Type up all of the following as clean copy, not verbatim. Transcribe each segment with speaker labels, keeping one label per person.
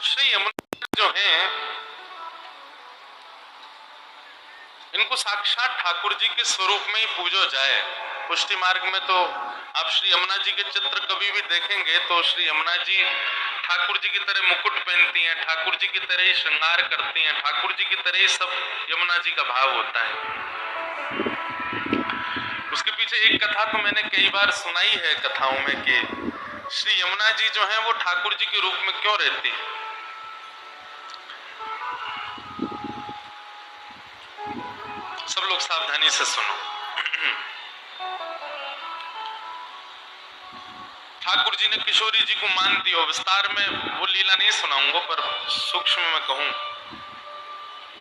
Speaker 1: श्री यमुना जो हैं, इनको साक्षात ठाकुर जी के स्वरूप में ही पूजो जाए। पुष्टि मार्ग में तो आप श्री यमुना जी के चित्र कभी भी देखेंगे तो श्री यमुना जी ठाकुर जी की तरह मुकुट पहनती हैं, ठाकुर जी की तरह ही श्रृंगार करती हैं, ठाकुर जी की तरह ही सब यमुना जी का भाव होता है। उसके पीछे एक कथा तो मैंने कई बार सुनाई है कथाओं में कि श्री यमुना जी जो है वो ठाकुर जी के रूप में क्यों रहती है। सब लोग सावधानी से सुनो। ठाकुर जी ने किशोरी जी को मान दिया, विस्तार में वो लीला नहीं सुनाऊंगा पर सूक्ष्म में कहूं।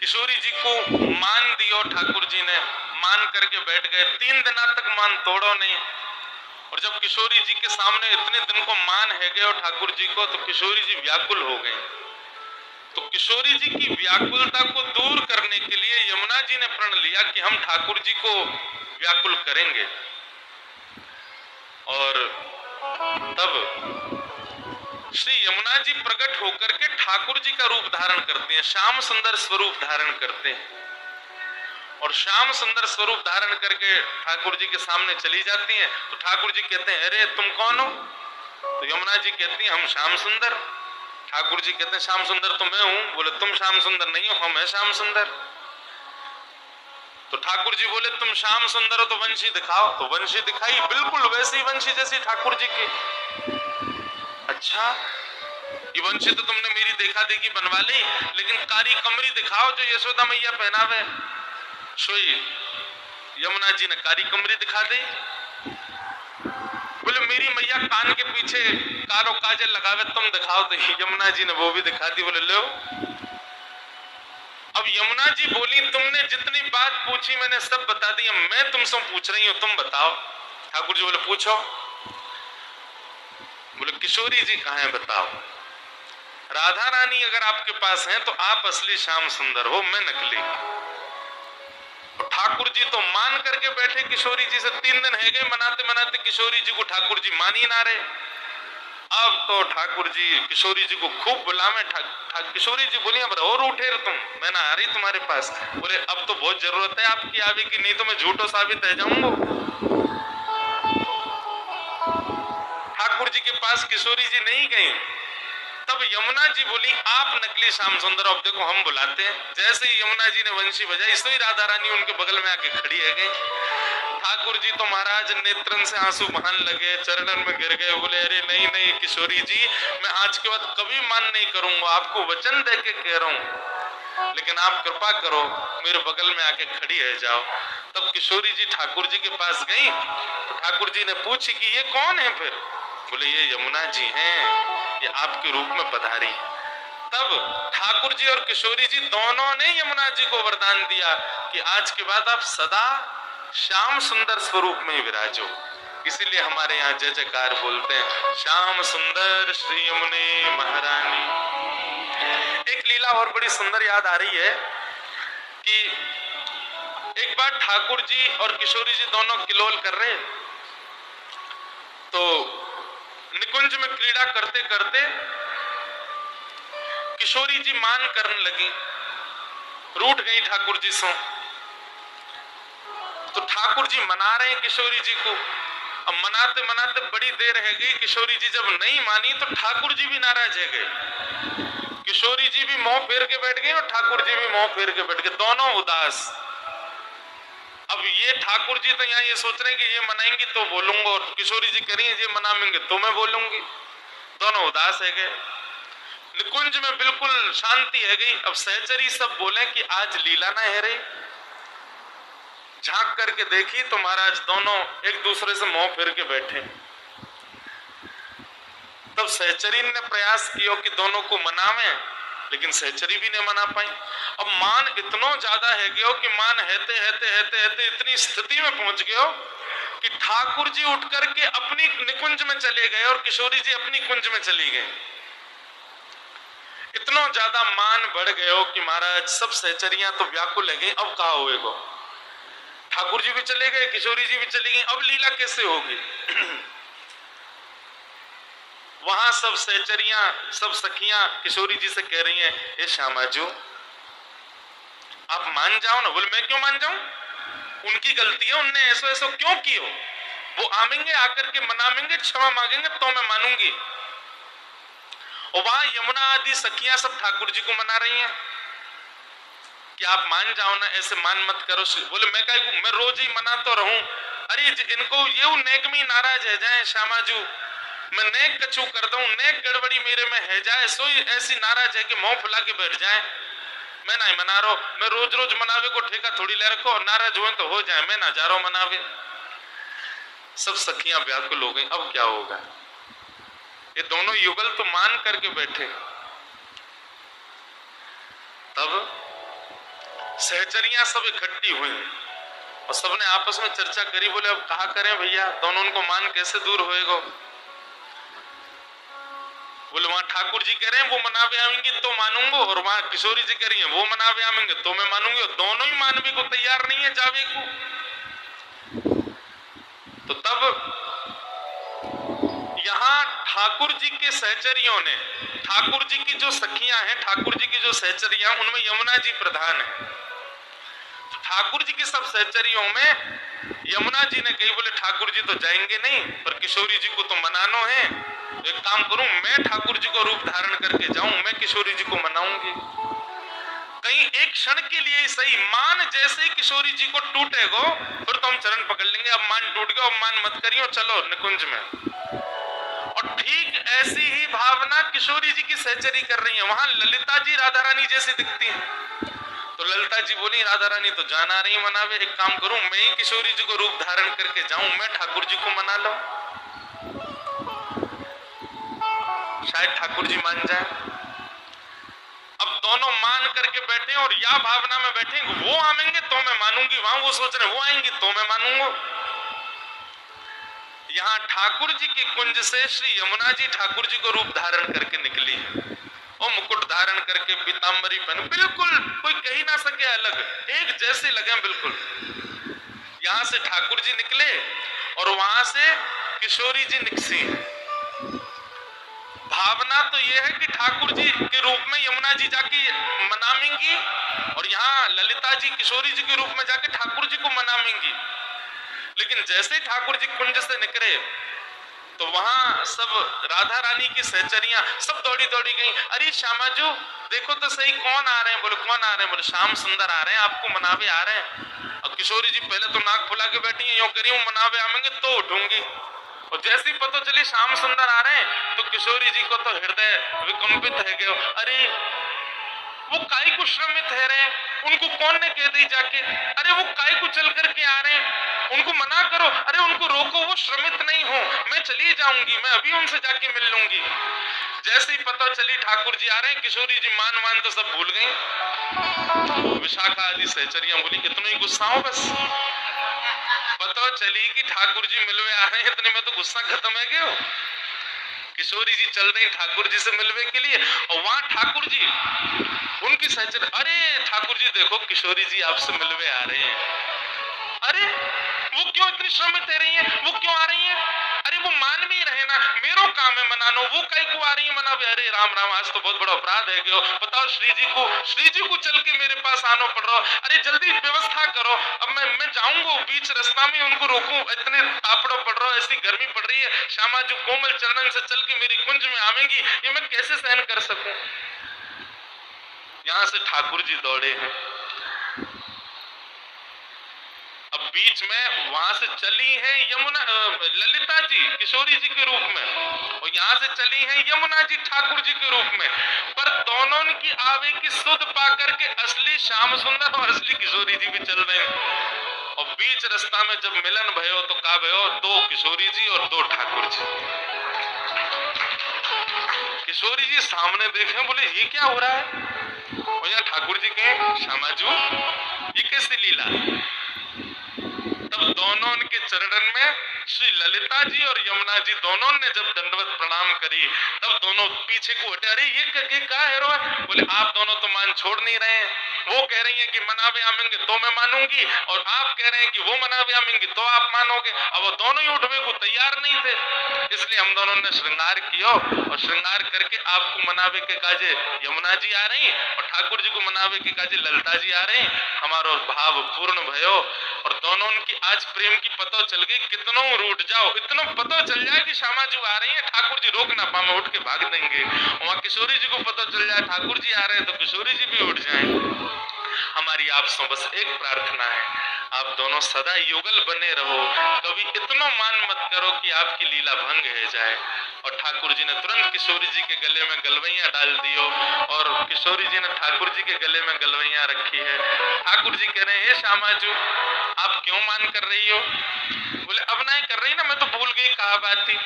Speaker 1: किशोरी जी को मान दियो ठाकुर जी ने, मान करके बैठ गए। 3 दिन तक मान तोड़ो नहीं। और जब किशोरी जी के सामने इतने दिन को मान है गए और ठाकुर जी को, तो किशोरी जी व्याकुल हो गए। तो किशोरी जी की व्याकुलता को दूर करने के लिए यमुना जी ने प्रण लिया कि हम ठाकुर जी को व्याकुल करेंगे। और तब श्री यमुना जी प्रकट होकर के ठाकुर जी का रूप धारण करते हैं, श्याम सुंदर स्वरूप धारण करते हैं। और श्याम सुंदर स्वरूप धारण करके ठाकुर जी के सामने चली जाती हैं। तो ठाकुर जी कहते हैं, अरे तुम कौन हो? तो यमुना जी कहती हैं, हम श्याम सुंदर। ठाकुर जी कहते हैं, श्याम सुंदर तो मैं हूं। बोले, तुम श्याम सुंदर नहीं हो, हम है श्याम सुंदर। तो ठाकुर जी बोले, तुम श्याम सुंदर हो तो वंशी दिखाओ। तो वंशी दिखाई, बिल्कुल वैसी वंशी जैसी ठाकुर जी की। अच्छा, ये वंशी तो तुमने मेरी देखा देखी बनवा ली, लेकिन कारी कमरी दिखाओ जो यशोदा मैया पहनावे। सोई यमुना जी ने कारी कमरी दिखा दी। बोले, मेरी मैया कान के पीछे कारो काजल लगावे, तुम दिखाओ। तो यमुना जी ने वो भी दिखा दी। बोले, लो। अब यमुना जी बोली, तुमने जितनी बात पूछी मैंने सब बता दी, मैं तुमसे पूछ रही हूं, तुम बताओ। ठाकुर जी बोले, पूछो। बोले, किशोरी जी कहाँ है बताओ। राधा रानी अगर आपके पास हैं तो आप असली श्याम सुंदर हो, मैं नकली। और ठाकुर जी तो मान करके बैठे किशोरी जी से। 3 दिन है गए मनाते मनाते किशोरी जी को ठाकुर जी मान ही ना रहे। अब तो ठाकुर जी किशोरी जी को खूब बुलावे। किशोरी जी बोली, अब और उठे तुम, मैं ना आ रही तुम्हारे पास। बोले, अब तो बहुत जरूरत है आपकी आवे की, नहीं तो मैं झूठो साबित रह जाऊंगा। ठाकुर जी के पास किशोरी जी नहीं गई। तब यमुना जी बोली, आप नकली श्याम सुंदर, अब देखो हम बुलाते हैं। जैसे ही यमुना जी ने वंशी बजाई, सो ही राधा रानी उनके बगल में आके खड़ी है गई। ठाकुर जी तो महाराज नेत्रन से आंसू बहाने लगे, चरणन में गिर गए। बोले, अरे नहीं नहीं किशोरी जी, मैं आज के बाद कभी मान नहीं करूंगा, आपको वचन दे के कह रहा हूं, लेकिन आप कृपा करो मेरे बगल में आके खड़ी है जाओ। तब किशोरी जी ठाकुर जी के पास गई। तो ठाकुर जी ने पूछी कि ये कौन है फिर? बोले, ये यमुना जी हैं, ये आपके रूप में पधारी। तब ठाकुर जी और किशोरी जी दोनों ने यमुना जी को वरदान दिया कि आज के बाद आप सदा श्याम सुंदर स्वरूप में ही विराजो। इसीलिए हमारे यहाँ जय जयकार बोलते हैं, श्याम सुंदर श्री यमुने महारानी। एक लीला और बड़ी सुंदर याद आ रही है कि एक बार ठाकुर जी और किशोरी जी दोनों किलोल कर रहे, तो निकुंज में क्रीड़ा करते करते किशोरी जी मान करने लगी, रूठ गई ठाकुर जी से। तो ठाकुर जी मना रहे हैं किशोरी जी को। अब मनाते मनाते बड़ी देर रह गई, किशोरी जी जब नहीं मानी तो ठाकुर जी भी नाराज है गए। किशोरी जी भी मुंह फेर के बैठ गई और ठाकुर जी भी मुंह फेर के बैठ गए, दोनों उदास। अब ये ठाकुर जी तो यहाँ ये सोच रहे हैं कि ये मनाएंगे तो बोलूंगा, और किशोरी जी कह रही है ये मनाएंगे तो मैं बोलूंगी। दोनों उदास है गए। निकुंज में बिल्कुल शांति है गई। अब सहचरी सब बोले कि आज लीला ना है रे। झांक करके देखी तो महाराज दोनों एक दूसरे से मुंह फेर के बैठे। तब सहचरी ने प्रयास किया कि दोनों को मनावे, लेकिन सहचरी भी नहीं मना पाई। अब मान इतना ज्यादा है गयो कि मान हेते हेते हेते हेते इतनी स्थिति में पहुंच गयो कि ठाकुर जी उठ करके अपनी निकुंज में चले गए और किशोरी जी अपनी कुंज में चली गई। इतना ज्यादा मान बढ़ गयो कि महाराज सब सहचरियां तो व्याकुल है गई, अब कहा होएगा। ठाकुर जी भी चले गए, किशोरी जी भी चली गई, अब लीला कैसे होगी? वहां सब सहचरियां, सब सखियां किशोरी जी से कह रही हैं, हे श्यामाजू आप मान जाओ ना। बोले मैं क्यों मान जाऊं, उनकी गलती है, उनने ऐसो ऐसो क्यों कियो, वो आवेंगे आकर के मनावेंगे, क्षमा मांगेंगे तो मैं मानूंगी। और वहां यमुना आदि सखियां सब ठाकुर जी को मना रही हैं कि आप मान जाओ ना, ऐसे मान मत करो। बोले मैं रोज ही मना तो रहूं, अरे इनको ये नेक में नाराज है जाए श्यामाजू, मैं नेक कछु करता हूं, नेक गड़बड़ी मेरे में है जाए, सोई ऐसी नाराज है कि मुंह फुला के बैठ जाए। मैं नहीं मना रहा, मैं रोज रोज मनावे को ठेका थोड़ी ले रखो, नाराज हुए तो हो जाए, मैं ना जा रहा हूं मनावे। सब सखियां व्याकुल हो गई, अब क्या होगा। ये दोनों युगल तो मान करके बैठे। तब सहचरियां सब इकट्ठी हुई और सबने आपस में चर्चा करी। बोले अब कहा करें भैया, दोनों उनको मान कैसे दूर होएगा। बोले वहां ठाकुर जी कह रहे हैं वो मनावे आएंगे तो मानूंगा, और वहां किशोरी जी कह रही है वो मनावे आएंगे तो मैं मानूंगी, और दोनों ही मानवे को तैयार नहीं है जावे को। तो तब यहां ठाकुर जी के सहचरियों ने, ठाकुर जी की जो सखियां हैं, ठाकुर जी की जो सहचरियां, उनमें यमुना जी प्रधान है। तो ठाकुर जी की सब सहचरियों में यमुना जी ने कही, बोले ठाकुर जी तो जाएंगे नहीं, पर किशोरी जी को तो मनानो है। तो एक काम करूं, मैं ठाकुर जी को रूप धारण करके जाऊं, मैं किशोरी जी को मनाऊंगी। कहीं एक क्षण के लिए सही, मान जैसे ही किशोरी जी को टूटेगो फिर तो हम चरण पकड़ लेंगे, अब मान टूट गया, अब मान मत करियो, चलो निकुंज में। और ठीक ऐसी ही भावना किशोरी जी की सहचरी कर रही है। वहां ललिता जी राधा रानी जैसी दिखती है। तो ललिता जी बोली राधा रानी तो जाना रही मनावे, एक काम करूं मैं ही किशोरी जी को रूप धारण करके जाऊं, मैं ठाकुर जी को मना लूं, शायद ठाकुर जी मान जाए। अब दोनों मान करके बैठे और या भावना में बैठे, वो आएंगे तो मैं मानूंगी, वहां वो सोच रहे वो आएंगे तो मैं मानूंगा। यहाँ ठाकुर जी के कुंज से श्री यमुना जी ठाकुर जी को रूप धारण करके निकली और मुकुट धारण करके पीतांबरी पहन, बिल्कुल कोई कह ही ना सके अलग, एक जैसे लगे बिल्कुल। यहाँ से ठाकुर जी निकले और वहां से किशोरी जी निकसी। भावना तो यह है कि ठाकुर जी के रूप में यमुना जी जाके मनामेंगी, और यहाँ ललिता जी किशोरी जी के रूप में जाके ठाकुर जी को मनामेंगी। लेकिन जैसे ठाकुर जी कुंज से निकले तो वहां सब राधा रानी की सहचरियां सब दौड़ी दौड़ी गई, अरे श्यामाजू देखो तो सही कौन आ रहे हैं। बोले कौन आ रहे हैं, बोले श्याम सुंदर आ रहे हैं, आपको मनावे आ रहे हैं। और किशोरी जी पहले तो नाक फुला के बैठी है, यूं करी हूं मनावे आवेंगे तो उठूंगी। और जैसे ही पता चली श्याम सुंदर आ रहे हैं तो किशोरी जी को तो हृदय विकंपित है गया। अरे वो काय को श्रमित है रहे, उनको कौन ने कह दी जाके, अरे वो काय को चल करके आ रहे हैं, उनको मना करो, अरे उनको रोको, वो श्रमित नहीं हो, मैं चली जाऊंगी, मैं अभी उनसे जाके मिल लूंगी। जैसे ही पता चली ठाकुर जी आ रहे हैं, किशोरी जी मान तो सब भूल गई। विशाखा आदि सहचरियां बोली इतना ही गुस्सा हो बस, पता चली कि ठाकुर जी मिलवे आ रहे हैं, इतने में तो गुस्सा खत्म है क्यों। किशोरी जी चल रही ठाकुर जी से मिलने के लिए, और वहां ठाकुर जी उनकी सहचर, अरे ठाकुर जी देखो किशोरी जी आपसे मिलवे आ रहे हैं। अरे वो क्यों इतनी श्रमित दे रही है, वो क्यों आ रही है, अरे वो मान भी रहे ना, मेरो काम है मनानो, वो कई को आ रही है मनावे। अरे राम राम, आज तो बहुत बड़ा अपराध है क्यों, बताओ श्री जी को चल के मेरे पास आना पड़ रहा, अरे जल्दी व्यवस्था करो, अब मैं जाऊंगा बीच रास्ता में उनको रोकूं, इतने तापड़ो पड़ रहा, ऐसी गर्मी पड़ रही है, श्यामा जो कोमल चरणन से चल के मेरी कुंज में आवेंगी, ये मैं कैसे सहन कर सकूं। यहां से ठाकुर जी दौड़े हैं, अब बीच में वहां से चली है यमुना ललिता जी किशोरी जी के रूप में, और यहाँ से चली है यमुना जी ठाकुर जी के रूप में, पर दोनों की आवे की सुध पा करके असली श्याम सुंदर और असली किशोरी जी भी चल रहे हैं। और बीच रास्ता में जब मिलन भयो तो का भयो, दो किशोरी जी और दो ठाकुर जी। किशोरी जी सामने देखे, बोले ये क्या हो रहा है, और यहाँ ठाकुर जी कहे श्यामाजू ये कैसी लीला। तब दोनों उनके चरणन में श्री ललिता जी और यमुना जी दोनों ने जब दंडवत प्रणाम करी तब दोनों पीछे को हटे। अरे ये क्या हेरो है? बोले आप दोनों तो मान छोड़ नहीं रहे हैं। वो कह रही है कि मनावे आमेंगे तो मैं मानूंगी, और आप कह रहे हैं कि वो मनावे आमेंगे तो आप मानोगे। अब वो दोनों ही उठने को तैयार नहीं थे, इसलिए हम दोनों ने श्रृंगार किया, और श्रृंगार करके आपको मनावे के काजे यमुना जी आ रही और ठाकुर जी को मनावे के काजे ललिता जी आ रही। हमारो भाव पूर्ण भयो, और दोनों की आज प्रेम की पतो चल गई। कितनों रूठ जाओ, इतना पतो चल जाए कि श्यामा जी आ रही है, ठाकुर जी रोक ना पावे, उठ के भाग देंगे। वहां किशोरी जी को पता चल जाए ठाकुर जी आ रहे हैं तो किशोरी जी भी उठ जाएं। हमारी आपसे बस एक प्रार्थना है, आप दोनों सदा युगल बने रहो, कभी इतना मान मत करो कि आपकी लीला भंग है जाए। और ठाकुर जी ने तुरंत किशोरी जी के गले में गलवैया डाल दियो, और किशोरी जी ने ठाकुर जी के गले में गलवैया रखी है। ठाकुर जी कह रहे हैं, हे श्यामाजू आप क्यों मान कर रही हो? बोले अब नहीं कर रही ना, मैं तो भूल गई कहा बात थी।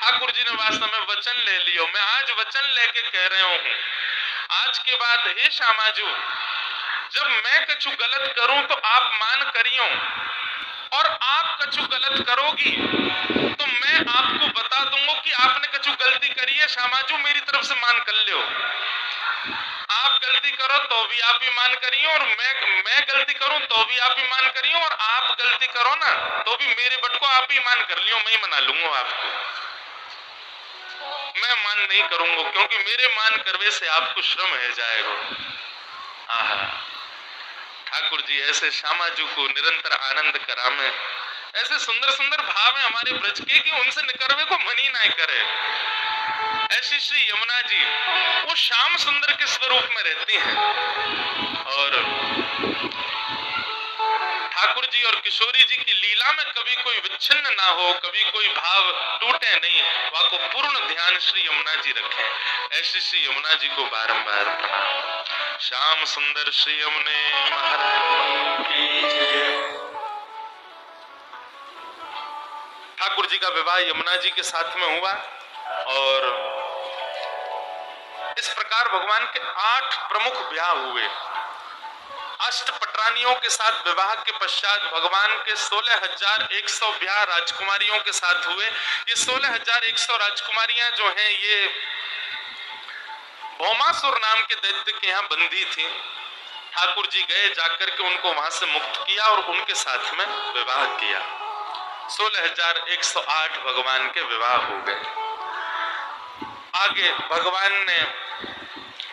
Speaker 1: ठाकुर जी ने वास्तव में वचन ले लियो, मैं आज वचन लेके कह रहे हूँ, आज के बाद हे श्यामाजू जब मैं कछु गलत करूं तो आप मान करियो, और आप कछु गलत करोगी तो मैं आपको बता दूंगा कि आपने कछु गलती करी है। श्यामाजू मेरी तरफ से मान कर लियो, आप गलती करो तो भी आप ही मान करियो, और मैं गलती करूं तो भी आप ही मान करियो, और आप गलती करो ना तो भी मेरे बट को आप ही मान कर लियो, मैं ही मना लूंगा आपको। मैं मान नहीं करूंगा क्योंकि मेरे मान करवे से आपको श्रम है जाएगा। आहा, ठाकुर जी ऐसे श्यामाजू को निरंतर आनंद करावे। ऐसे सुंदर सुंदर भाव है हमारे ब्रज के कि उनसे निकरवे को मन ही ना करे। ऐसी श्री यमुना जी वो श्याम सुंदर के स्वरूप में रहती हैं, और ठाकुर जी और किशोरी जी की लीला में कभी कोई विच्छिन्न ना हो, कभी कोई भाव टूटे नहीं, वह को पूर्ण ध्यान श्री यमुना जी रखें। ऐसी श्री यमुना जी को बारंबार प्रणाम। श्याम सुंदर श्री यमुने महाराज की जय। ठाकुर जी का विवाह यमुना जी के साथ में हुआ, और इस प्रकार भगवान के 8 प्रमुख ब्याह हुए। अष्ट पटरानियों के साथ विवाह के पश्चात भगवान के 16,100 ब्याह राजकुमारियों के साथ हुए। ये 16,100 राजकुमारियां जो हैं ये भौमासुर नाम के दैत्य के यहाँ बंदी थी। ठाकुर जी गए, जाकर के उनको वहां से मुक्त किया और उनके साथ में विवाह किया। 16,108 भगवान के विवाह हो गए। आगे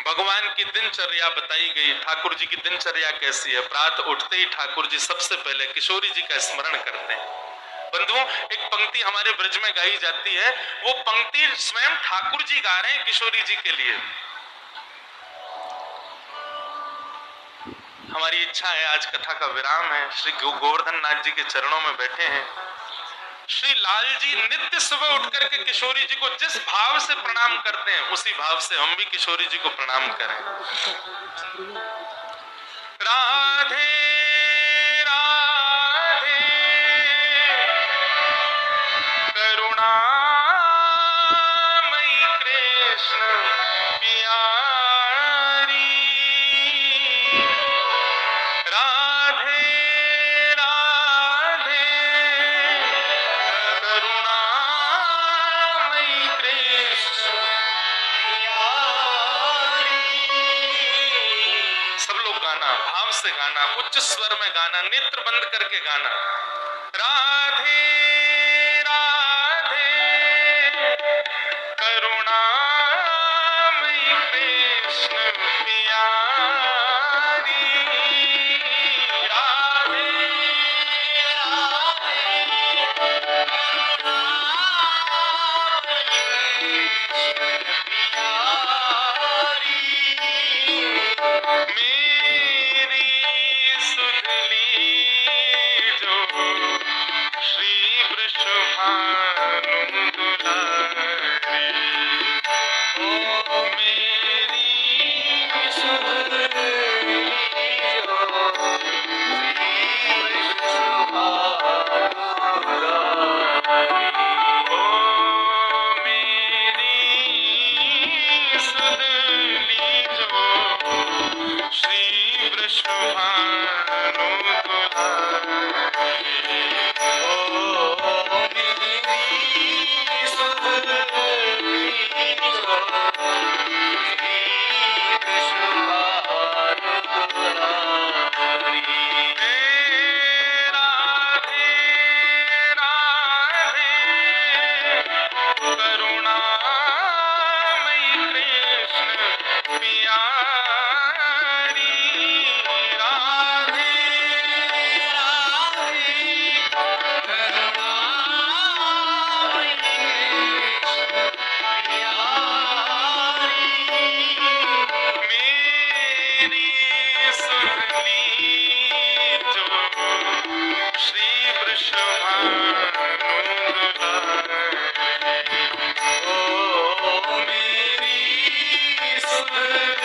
Speaker 1: भगवान की दिनचर्या बताई गई। ठाकुर जी की दिनचर्या कैसी है? प्रातः उठते ही ठाकुर जी सबसे पहले किशोरी जी का स्मरण करते हैं। बंधुओं, एक पंक्ति हमारे ब्रज में गाई जाती है, वो पंक्ति स्वयं ठाकुर जी गा रहे हैं किशोरी जी के लिए। हमारी इच्छा है, आज कथा का विराम है, श्री गोवर्धन नाथ जी के चरणों में बैठे हैं। श्री लाल जी नित्य सुबह उठकर के किशोरी जी को जिस भाव से प्रणाम करते हैं उसी भाव से हम भी किशोरी जी को प्रणाम करें। राधे राधे करुणामयी कृष्ण प्यारी, राधे राधे करुणामयी कृष्ण प्यारी। सब लोग गाना, भाव से गाना, उच्च स्वर में गाना, नेत्र बंद करके गाना। राधे राधे करुणामयी कृष्ण प्यारी, राधे मेरी सुधली जो श्री वृषभानु दुलारी, ओ मेरी सुन